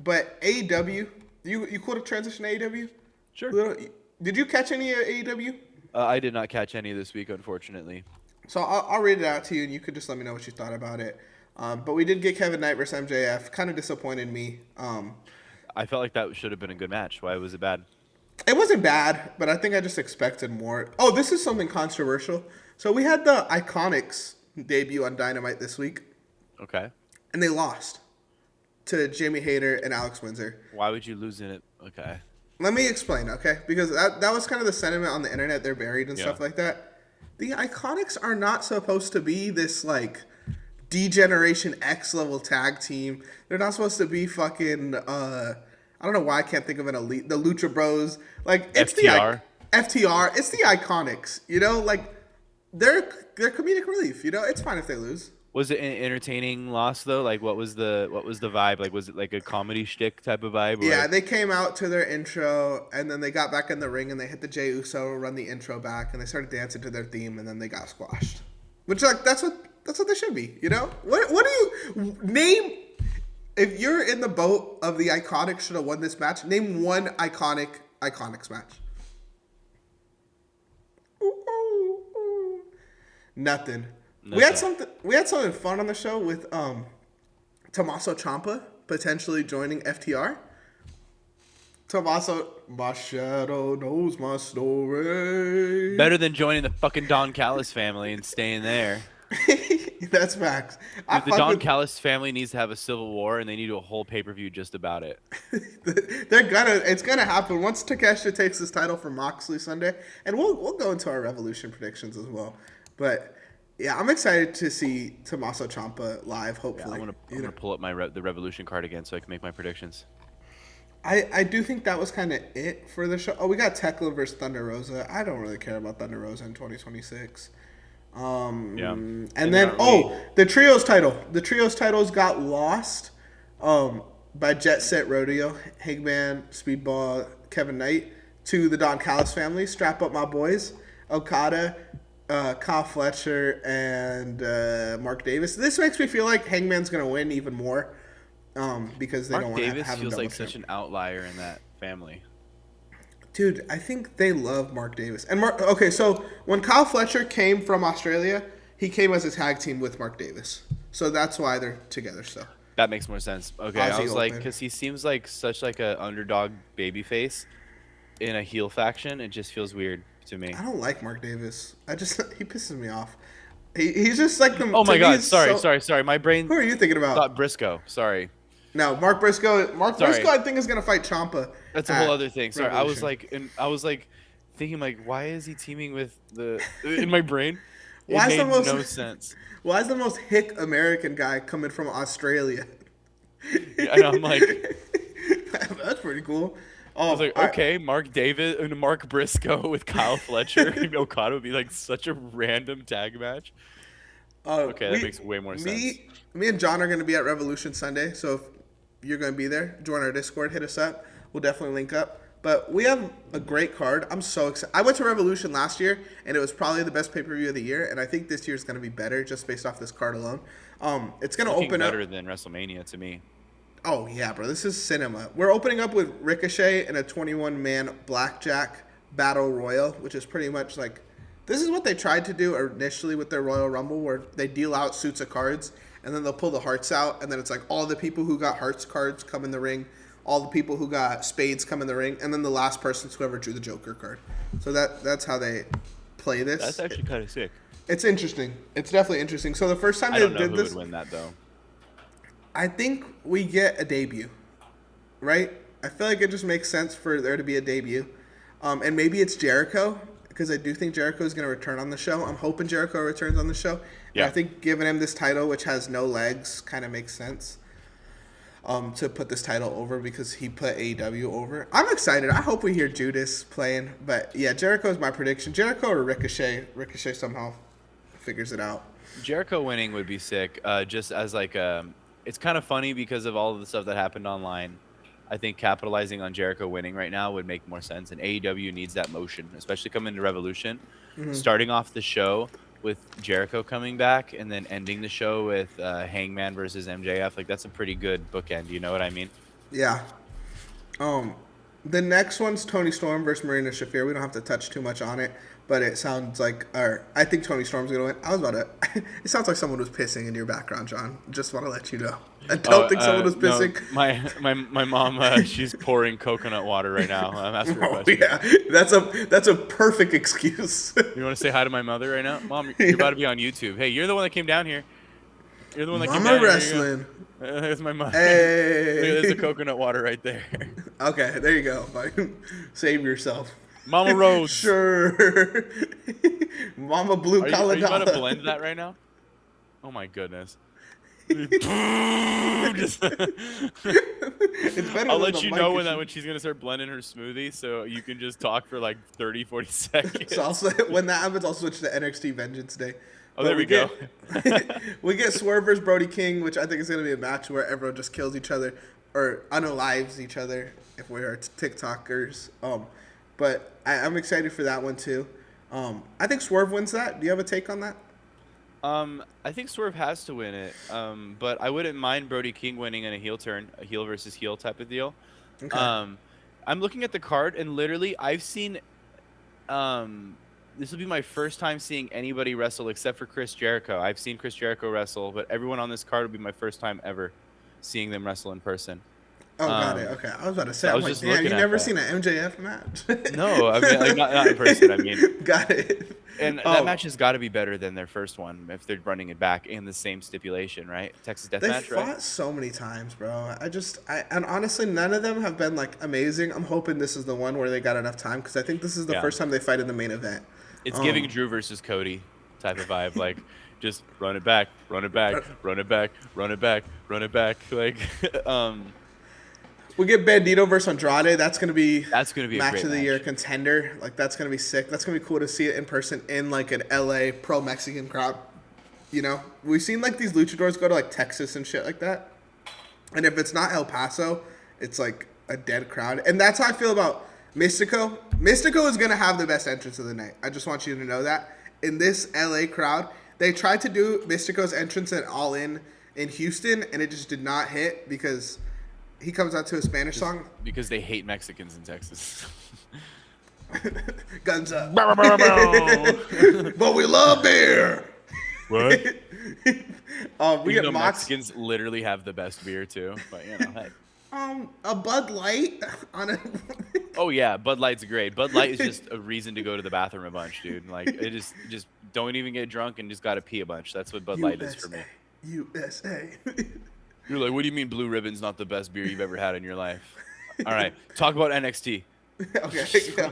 But AEW, you cool to transition to AEW? Sure. Did you catch any AEW? I did not catch any this week, unfortunately. So I'll read it out to you, and you could just let me know what you thought about it. But we did get Kevin Knight versus MJF. Kind of disappointed me. I felt like that should have been a good match. Why was it bad? It wasn't bad, but I think I just expected more. Oh, this is something controversial. So we had the Iconics debut on Dynamite this week. Okay. And they lost to Jamie Hayter and Alex Windsor. Why would you lose in it? Okay. Let me explain, okay? Because that was kind of the sentiment on the internet. They're buried and stuff like that. The Iconics are not supposed to be this, like, D-Generation X level tag team. They're not supposed to be fucking, I don't know why I can't think of an elite. The Lucha Bros. Like, it's FTR. FTR. It's the Iconics, you know? Like, they're comedic relief, you know? It's fine if they lose. Was it an entertaining loss though? Like what was the vibe? Like was it like a comedy shtick type of vibe? Yeah, they came out to their intro and then they got back in the ring and they hit the Jey Uso, run the intro back, and they started dancing to their theme and then they got squashed. Which like that's what they should be, you know? What do you name if you're in the boat of the Iconics should have won this match? Name one Iconics match. Nothing. We had something fun on the show with Tommaso Ciampa potentially joining FTR. Tommaso, my shadow knows my story. Better than joining the fucking Don Callis family and staying there. That's facts. The Don Callis family needs to have a civil war and they need to do a whole pay-per-view just about it. It's gonna happen once Takeshita takes this title from Moxley Sunday, and we'll go into our Revolution predictions as well. But yeah, I'm excited to see Tommaso Ciampa live. Hopefully, I'm gonna pull up the Revolution card again so I can make my predictions. I do think that was kind of it for the show. Oh, we got Tekla versus Thunder Rosa. I don't really care about Thunder Rosa in 2026. And then the trios title. The trios titles got lost by Jet Set Rodeo, Hangman, Speedball, Kevin Knight to the Don Callis family. Strap up my boys, Okada, Kyle Fletcher, and Mark Davis. This makes me feel like Hangman's gonna win even more because they don't want to have him. Mark Davis feels like champ. such an outlier in that family. Dude, I think they love Mark Davis. And okay, so when Kyle Fletcher came from Australia, he came as a tag team with Mark Davis. So that's why they're together still. That makes more sense. Okay, Aussie I was like, Open. because he seems like such like a underdog babyface in a heel faction. It just feels weird to me. I don't like Mark Davis. he pisses me off. He's just like the. Oh my god! Sorry. My brain. Who are you thinking about? Thought Briscoe. Sorry. No, Mark Briscoe. Briscoe, I think is gonna fight Ciampa. That's a whole other thing. Sorry, I was like thinking like, why is he teaming with the? In my brain, it made no sense. Why is the most hick American guy coming from Australia? And I'm like, that's pretty cool. I was like, okay, Mark David and Mark Briscoe with Kyle Fletcher and Okada would be like such a random tag match. Okay, that makes way more sense. Me and John are going to be at Revolution Sunday, so if you're going to be there, join our Discord, hit us up. We'll definitely link up. But we have a great card. I'm so excited. I went to Revolution last year, and it was probably the best pay-per-view of the year, and I think this year is going to be better just based off this card alone. It's going to open up better than WrestleMania to me. Oh, yeah, bro. This is cinema. We're opening up with Ricochet in a 21-man blackjack battle royal, which is pretty much like... This is what they tried to do initially with their Royal Rumble, where they deal out suits of cards, and then they'll pull the hearts out, and then it's like all the people who got hearts cards come in the ring, all the people who got spades come in the ring, and then the last person's whoever drew the Joker card. So that's how they play this. That's actually kind of sick. It's interesting. It's definitely interesting. So the first time they did this... I don't know who would win that, though. I think we get a debut, right? I feel like it just makes sense for there to be a debut. And maybe it's Jericho, because I do think Jericho is going to return on the show. I'm hoping Jericho returns on the show. Yeah. And I think giving him this title, which has no legs, kind of makes sense to put this title over because he put AEW over. I'm excited. I hope we hear Judas playing. But, yeah, Jericho is my prediction. Jericho or Ricochet. Ricochet somehow figures it out. Jericho winning would be sick, just as like a... It's kind of funny because of all of the stuff that happened online. I think capitalizing on Jericho winning right now would make more sense, and AEW needs that motion, especially coming to Revolution. Mm-hmm. Starting off the show with Jericho coming back and then ending the show with Hangman versus MJF, like that's a pretty good bookend. You know what I mean? Yeah. The next one's Toni Storm versus Marina Shafir. We don't have to touch too much on it, but it sounds like, or I think Toni Storm's gonna win. I was about to. It sounds like someone was pissing in your background, John. Just want to let you know. I don't think someone was pissing. No, my mom, she's pouring coconut water right now. I'm asking her a question. Yeah, that's a perfect excuse. You want to say hi to my mother right now, Mom? You're about to be on YouTube. Hey, you're the one that came down here. You're the one that came down wrestling. Here. There's my mom. Hey, there's the coconut water right there. Okay, there you go. Save yourself. Mama Rhodes. Sure. Mama Blue Collar. Are you about to blend that right now? Oh my goodness. It's better I'll let you know when she's gonna start blending her smoothie, so you can just talk for like 30-40 seconds. So also, when that happens, I'll switch to NXT Vengeance Day. Oh, there we go. We get Swerve versus Brody King, which I think is gonna be a match where everyone just kills each other or unalives each other if we are TikTokers. But I'm excited for that one too. I think Swerve wins that. Do you have a take on that? I think Swerve has to win it, but I wouldn't mind Brody King winning in a heel turn, a heel versus heel type of deal. Okay. I'm looking at the card, and literally I've seen this will be my first time seeing anybody wrestle except for Chris Jericho. I've seen Chris Jericho wrestle, but everyone on this card will be my first time ever seeing them wrestle in person. Oh, got it. Okay, I was about to say, I'm like, damn, you never seen an MJF match? No, I mean, like, not in person. I mean, got it. And that match has got to be better than their first one if they're running it back in the same stipulation, right? Texas Death Match, right? They fought so many times, bro. And honestly, none of them have been like amazing. I'm hoping this is the one where they got enough time because I think this is the first time they fight in the main event. It's giving Drew versus Cody type of vibe, like just run it back, run it back, run it back, run it back, run it back, like. We get Bandito versus Andrade. That's gonna be a match of the match. year contender. Like that's gonna be sick. That's gonna be cool to see it in person in like an LA pro Mexican crowd. You know, we've seen like these luchadors go to like Texas and shit like that. And if it's not El Paso, it's like a dead crowd. And that's how I feel about Mystico. Mystico is gonna have the best entrance of the night. I just want you to know that. In this LA crowd, they tried to do Mystico's entrance at All In Houston, and it just did not hit because he comes out to a Spanish song. Because they hate Mexicans in Texas. Guns up. But we love beer. What? We get Mexicans literally have the best beer too, but you know, hey. A Bud Light on a. Oh yeah, Bud Light's great. Bud Light is just a reason to go to the bathroom a bunch, dude. Like it is just don't even get drunk and just gotta pee a bunch. That's what Bud Light is for me. USA. You're like, what do you mean Blue Ribbon's not the best beer you've ever had in your life? All right, talk about NXT. Okay, yeah.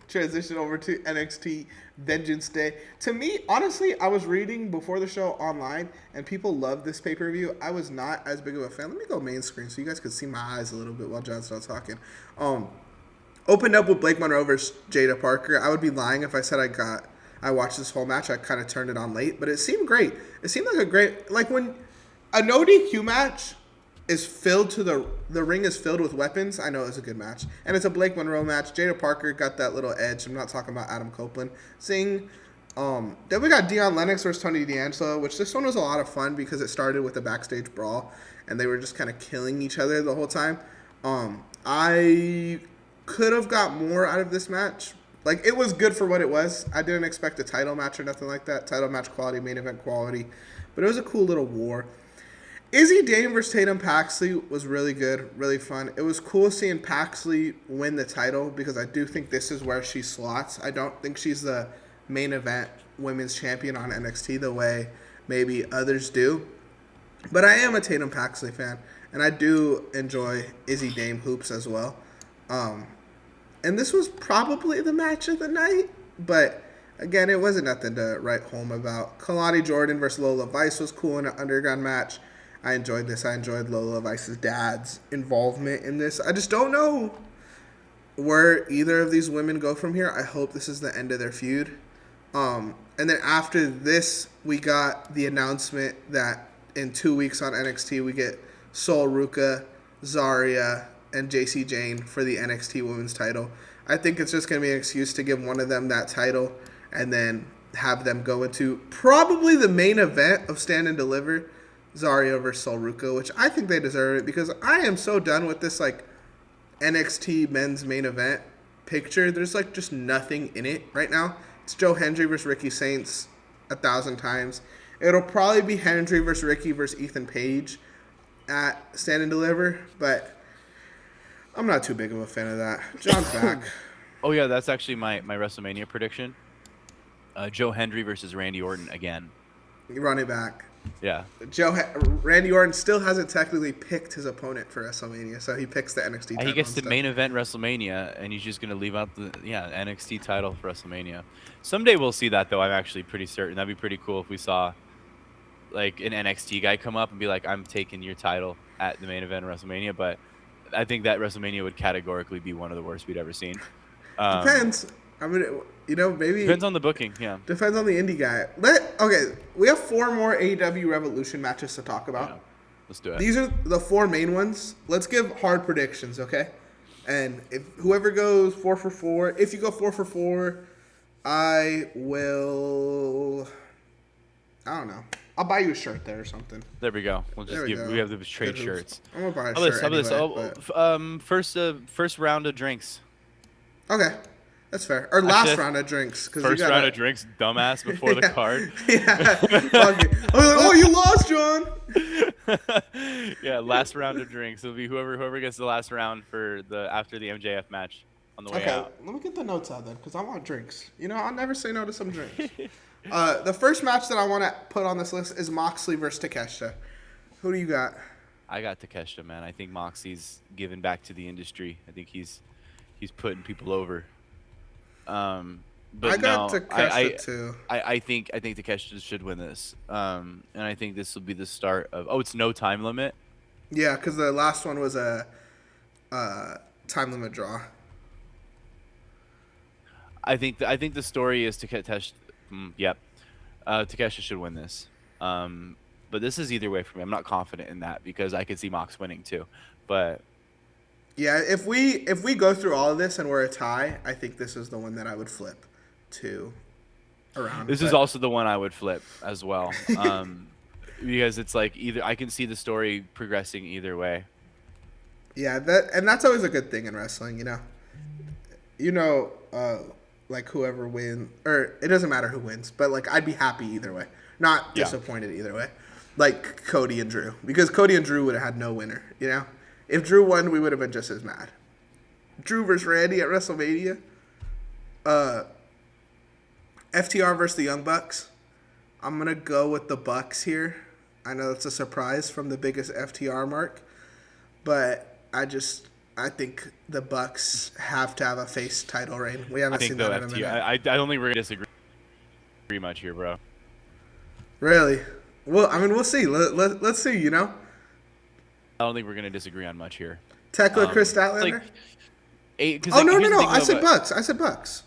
Transition over to NXT Vengeance Day. To me, honestly, I was reading before the show online, and people love this pay-per-view. I was not as big of a fan. Let me go main screen so you guys can see my eyes a little bit while John's not talking. Opened up with Blake Monroe versus Jada Parker. I would be lying if I said I watched this whole match. I kind of turned it on late, but it seemed great. It seemed like a great, like when a no DQ match is filled to the ring is filled with weapons. I know it's a good match, and it's a Blake Monroe match. Jada Parker got that little edge. I'm not talking about Adam Copeland. Then we got Deion Lennox versus Tony D'Angelo, which this one was a lot of fun because it started with a backstage brawl, and they were just kind of killing each other the whole time. I could have got more out of this match. Like, it was good for what it was. I didn't expect a title match or nothing like that. Title match quality, main event quality. But it was a cool little war. Izzy Dame versus Tatum Paxley was really good, really fun. It was cool seeing Paxley win the title because I do think this is where she slots. I don't think she's the main event women's champion on NXT the way maybe others do. But I am a Tatum Paxley fan, and I do enjoy Izzy Dame hoops as well. And this was probably the match of the night, but again, it wasn't nothing to write home about. Kalani Jordan versus Lola Vice was cool in an underground match. I enjoyed this. I enjoyed Lola Vice's dad's involvement in this. I just don't know where either of these women go from here. I hope this is the end of their feud. And then after this, we got the announcement that in 2 weeks on NXT, we get Sol Ruka, Zarya, and JC Jane for the NXT Women's title. I think it's just going to be an excuse to give one of them that title and then have them go into probably the main event of Stand and Deliver, Zarya versus Sol Ruka, which I think they deserve it because I am so done with this like NXT men's main event picture. There's like just nothing in it right now. It's Joe Hendry versus Ricky Saints 1,000 times. It'll probably be Hendry versus Ricky versus Ethan Page at Stand and Deliver, but I'm not too big of a fan of that. John's back. Oh, yeah, that's actually my WrestleMania prediction. Joe Hendry versus Randy Orton again. You run it back. Yeah. Randy Orton still hasn't technically picked his opponent for WrestleMania, so he picks the NXT title. He gets the main event WrestleMania, and he's just going to leave out the NXT title for WrestleMania. Someday we'll see that, though. I'm actually pretty certain. That'd be pretty cool if we saw like an NXT guy come up and be like, I'm taking your title at the main event of WrestleMania, but I think that WrestleMania would categorically be one of the worst we'd ever seen. Depends. I mean, maybe depends on the booking. Yeah, depends on the indie guy. Okay, we have 4 more AEW Revolution matches to talk about. Yeah. Let's do it. These are the 4 main ones. Let's give hard predictions, okay? And if whoever goes 4 for 4, if you go 4 for 4, I will. I don't know. I'll buy you a shirt there or something. There we go. We have the trade shirts. I'm gonna buy a shirt. First round of drinks. Okay, that's fair. Or last round of drinks. First round of drinks, dumbass, before the card. Yeah. Oh, you lost, John. Yeah, last round of drinks. It'll be whoever gets the last round for after the MJF match on the way out. Okay, let me get the notes out then, because I want drinks. I'll never say no to some drinks. The first match that I want to put on this list is Moxley versus Takeshita. Who do you got? I got Takeshita, man. I think Moxley's giving back to the industry. I think he's putting people over. But I got Takeshita too. I think Takeshita should win this. And I think this will be the start of. Oh, it's no time limit. Yeah, because the last one was a time limit draw. I think the story is Takeshita. Yep. Takeshita should win this. But this is either way for me. I'm not confident in that because I could see Mox winning too. But yeah, if we go through all of this and we're a tie, I think this is the one that I would flip to around. This is also the one I would flip as well. Because it's like either I can see the story progressing either way. Yeah, that's always a good thing in wrestling, like whoever wins, or it doesn't matter who wins, but like I'd be happy either way, not disappointed either way, like Cody and Drew, because Cody and Drew would have had no winner. If Drew won, we would have been just as mad. Drew versus Randy at WrestleMania. FTR versus the Young Bucks. I'm gonna go with the Bucks here. I know it's a surprise from the biggest FTR mark, but I think the Bucks have to have a face title reign. We haven't seen that in a minute. I don't think we're gonna disagree much here, bro. Really? Well, I mean, we'll see. Let's see. I don't think we're gonna disagree on much here. Tekla Chris Statlander. No! I said Bucks.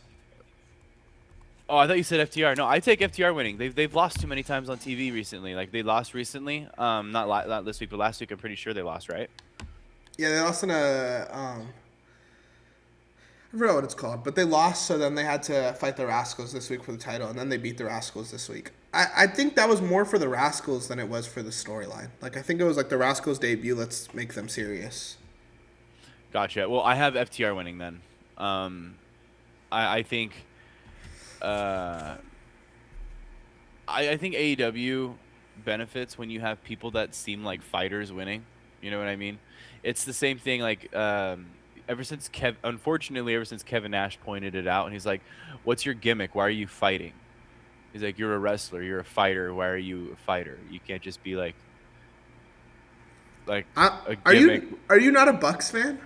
Oh, I thought you said FTR. No, I take FTR winning. They've lost too many times on TV recently. Like they lost recently. Not this week, but last week. I'm pretty sure they lost, right? Yeah, they lost in a I forgot what it's called, but they lost, so then they had to fight the Rascals this week for the title, and then they beat the Rascals this week. I think that was more for the Rascals than it was for the storyline. Like, I think it was like the Rascals' debut, let's make them serious. Gotcha. Well, I have FTR winning then. I think, uh, I think AEW benefits when you have people that seem like fighters winning. You know what I mean? It's the same thing. Like, unfortunately, ever since Kevin Nash pointed it out, and he's like, "What's your gimmick? Why are you fighting?" He's like, "You're a wrestler. You're a fighter. Why are you a fighter? You can't just be like a gimmick." Are you not a Bucks fan?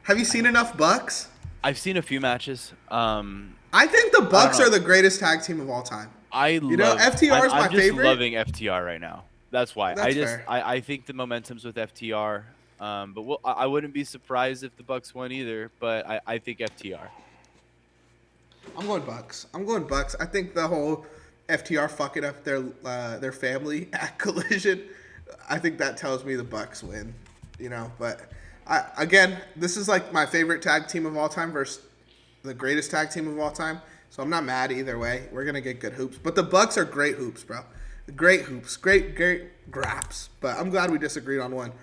Have you seen enough Bucks? I've seen a few matches. I think the I don't Bucks know. are the greatest tag team of all time. FTR is my I'm just favorite. loving FTR right now. That's why. That's fair. I think the momentum's with FTR. But I wouldn't be surprised if the Bucks won either. But I think FTR. I'm going Bucks. I think the whole FTR fucking up their family at Collision. I think that tells me the Bucks win. But again, this is like my favorite tag team of all time versus the greatest tag team of all time. So I'm not mad either way. We're gonna get good hoops. But the Bucks are great hoops, bro. Great hoops. Great graps. But I'm glad we disagreed on one.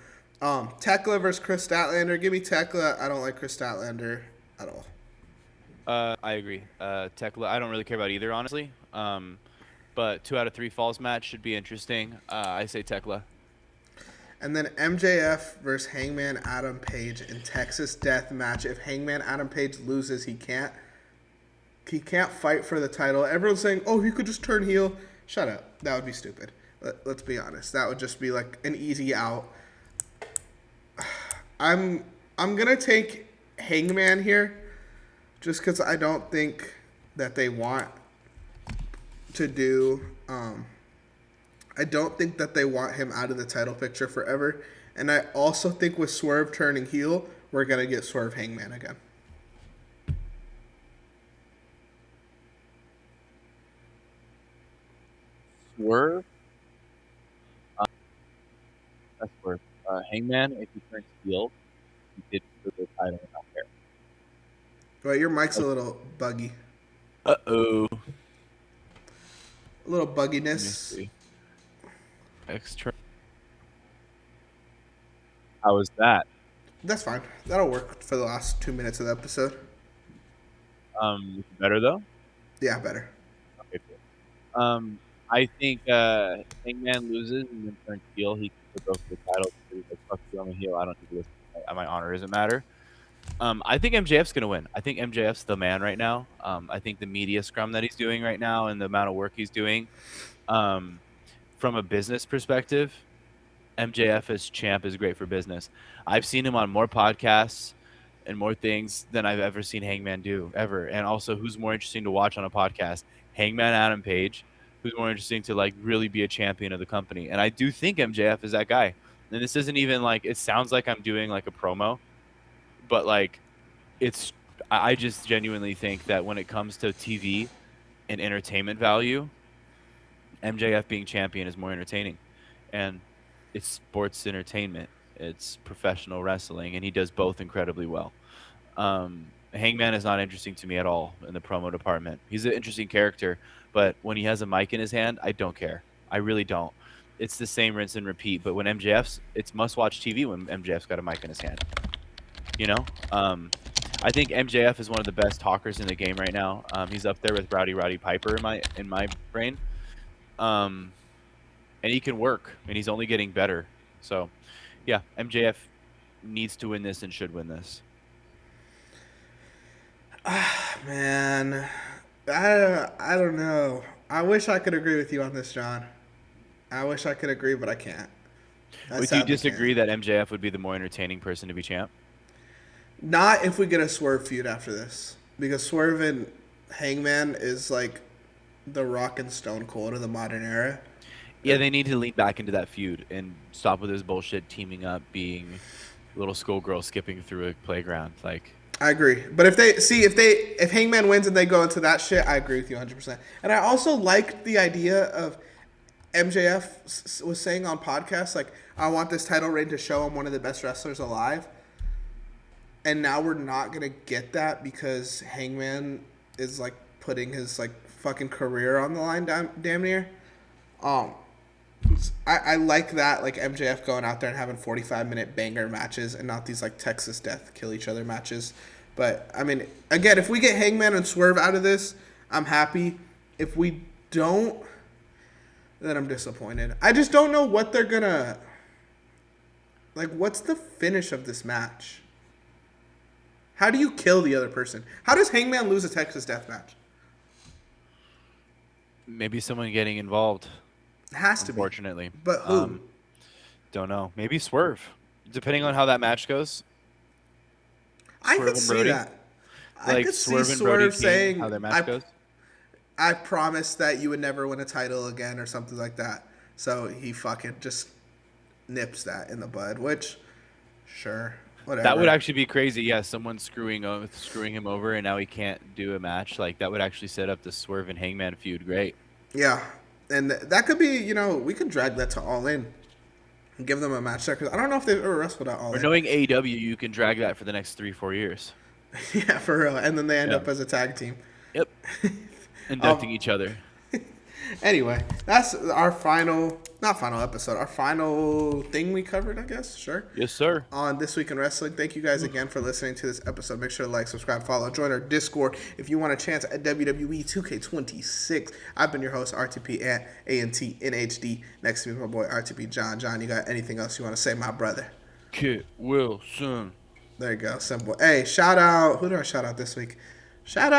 Tekla versus Chris Statlander. Give me Tekla. I don't like Chris Statlander at all. I agree. Tekla, I don't really care about either, honestly. But 2 out of 3 falls match should be interesting. I say Tekla. And then MJF versus Hangman Adam Page in Texas Death Match. If Hangman Adam Page loses, he can't fight for the title. Everyone's saying, "Oh, he could just turn heel." Shut up. That would be stupid. Let's be honest. That would just be like an easy out. I'm gonna take Hangman here, just because I don't think that they want to do. I don't think that they want him out of the title picture forever. And I also think with Swerve turning heel, we're going to get Swerve Hangman again. Swerve? That's Swerve. Hangman, if he turns heel, he did for the title out there. Well, your mic's a little buggy. Uh-oh. A little bugginess. Extra. How was that? That's fine. That'll work for the last 2 minutes of the episode. Better though? Yeah, better. Okay, cool. I think Hangman loses and then turns heel. He can go for the title. He's like, fuck you, I'm a heel. I don't need to listen. My honor doesn't matter. I think MJF's gonna win. I think MJF's the man right now. I think the media scrum that he's doing right now and the amount of work he's doing, from a business perspective, MJF as champ is great for business. I've seen him on more podcasts and more things than I've ever seen Hangman do ever. And also, who's more interesting to watch on a podcast? Hangman Adam Page, who's more interesting to like really be a champion of the company. And I do think MJF is that guy. And this isn't even like, it sounds like I'm doing like a promo, but like I just genuinely think that when it comes to TV and entertainment value, MJF being champion is more entertaining. And it's sports entertainment. It's professional wrestling, and he does both incredibly well. Hangman is not interesting to me at all in the promo department. He's an interesting character, but when he has a mic in his hand, I don't care. I really don't. It's the same rinse and repeat. But when it's must-watch TV when MJF's got a mic in his hand. You know, I think MJF is one of the best talkers in the game right now. He's up there with Roddy Piper in my brain. And he can work, and he's only getting better. So, yeah, MJF needs to win this and should win this. Man, I don't know. I wish I could agree with you on this, John. I wish I could agree, but I can't. Would you disagree that MJF would be the more entertaining person to be champ? Not if we get a Swerve feud after this. Because Swerve and Hangman is like the Rock and Stone Cold of the modern era. Yeah, they need to lean back into that feud and stop with this bullshit teaming up, being little schoolgirl skipping through a playground. Like, I agree. But if Hangman wins and they go into that shit, I agree with you 100%. And I also liked the idea of MJF was saying on podcasts, like, I want this title reign to show I'm one of the best wrestlers alive. And now we're not going to get that because Hangman is, like, putting his, like, fucking career on the line damn near. I like that, like, MJF going out there and having 45-minute banger matches and not these, like, Texas Death kill each other matches. But, I mean, again, if we get Hangman and Swerve out of this, I'm happy. If we don't, then I'm disappointed. I just don't know what they're going to... Like, what's the finish of this match? How do you kill the other person? How does Hangman lose a Texas Death match? Maybe someone getting involved. It has to unfortunately. Be. But who? Don't know. Maybe Swerve. Depending on how that match goes. I could see that. I could see Swerve saying how their match goes. I promised that you would never win a title again or something like that. So he fucking just nips that in the bud, which, sure, whatever. That would actually be crazy. Yeah, someone screwing him over and now he can't do a match. Like, that would actually set up the Swerve and Hangman feud great. Yeah. And that could be, we could drag that to All In and give them a match there. Because I don't know if they've ever wrestled at All In. Or knowing AEW, you can drag that for the next 3-4 years. Yeah, for real. And then they end up as a tag team. Yep. Inducting each other. Anyway, that's our not final episode, our final thing we covered, I guess. Sure. Yes, sir. On This Week in Wrestling. Thank you guys again for listening to this episode. Make sure to like, subscribe, follow, join our Discord if you want a chance at WWE 2K26. I've been your host, RTP at ANT NHD. Next to me is my boy, RTP John. John, you got anything else you want to say, my brother? Kit Wilson. There you go. Simple. Hey, shout out. Who do I shout out this week? Shout out.